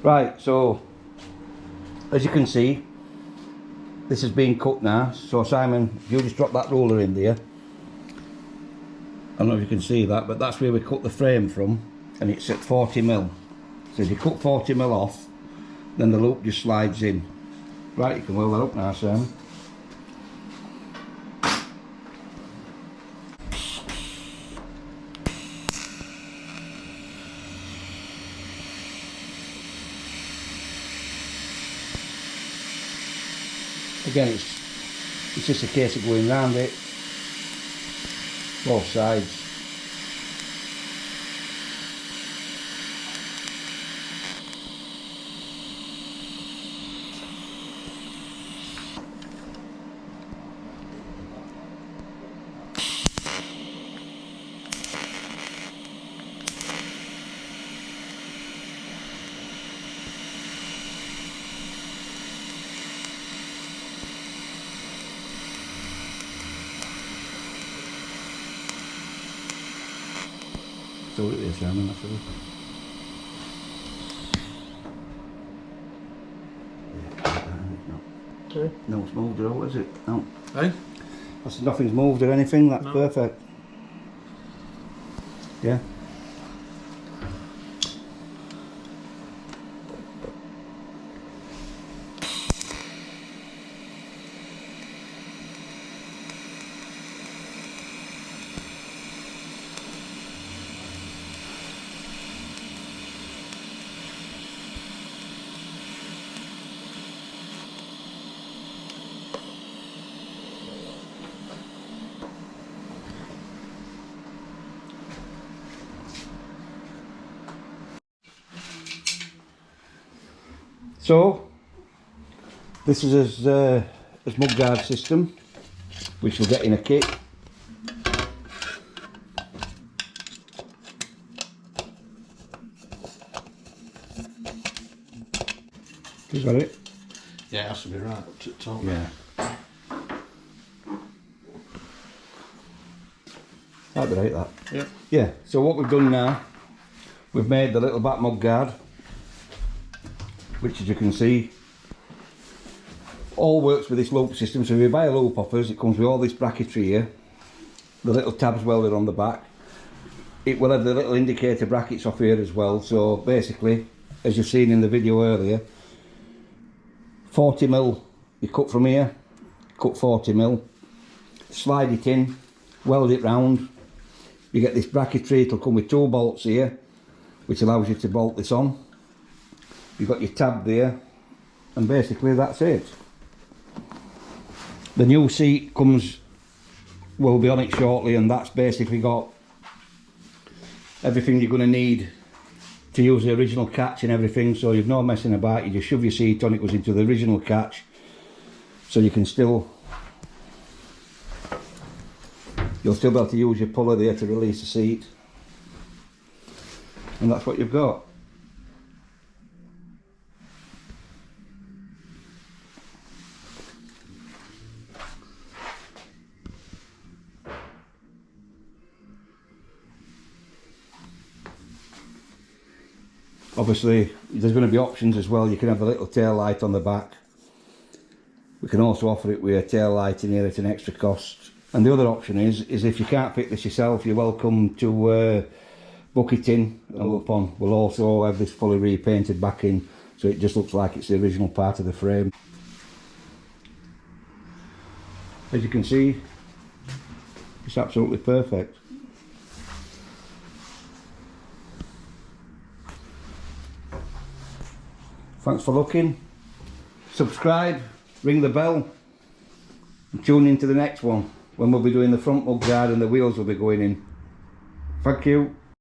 Right, so as you can see, this is being cut now. So Simon, if you just drop that ruler in there, I don't know if you can see that, but that's where we cut the frame from, and it's at 40mm. So if you cut 40mm off, then the loop just slides in. Right, you can weld that up now, Simon. Again, it's just a case of going round it, both sides. So it is, Simon, that's it. Okay. No, it's moved at all, is it? No. Hey? I said nothing's moved or anything, that's No. perfect. Yeah. So this is his mudguard system, which we'll get in a kit. Is that it? Yeah, it has to be right up to the top. Yeah. That'd be right, that. Yep. Yeah, so what we've done now, we've made the little back mudguard, which as you can see, all works with this loop system. So if you buy a loop off us, it comes with all this bracketry here, the little tabs welded on the back. It will have the little indicator brackets off here as well. So basically, as you've seen in the video earlier, 40mm, you cut from here, cut 40mm, slide it in, weld it round. You get this bracketry, it'll come with 2 bolts here, which allows you to bolt this on. You've got your tab there, and basically that's it. The new seat will be on it shortly, and that's basically got everything you're going to need to use the original catch and everything, so you've no messing about. You just shove your seat on, it goes into the original catch, so you can you'll still be able to use your puller there to release the seat, and that's what you've got. Obviously there's going to be options as well. You can have a little tail light on the back. We can also offer it with a tail light in here at an extra cost. And the other option is if you can't fit this yourself, you're welcome to book it in and we'll also have this fully repainted back in, so it just looks like it's the original part of the frame. As you can see, it's absolutely perfect. Thanks for looking. Subscribe, ring the bell, and tune in to the next one when we'll be doing the front mudguard and the wheels will be going in. Thank you.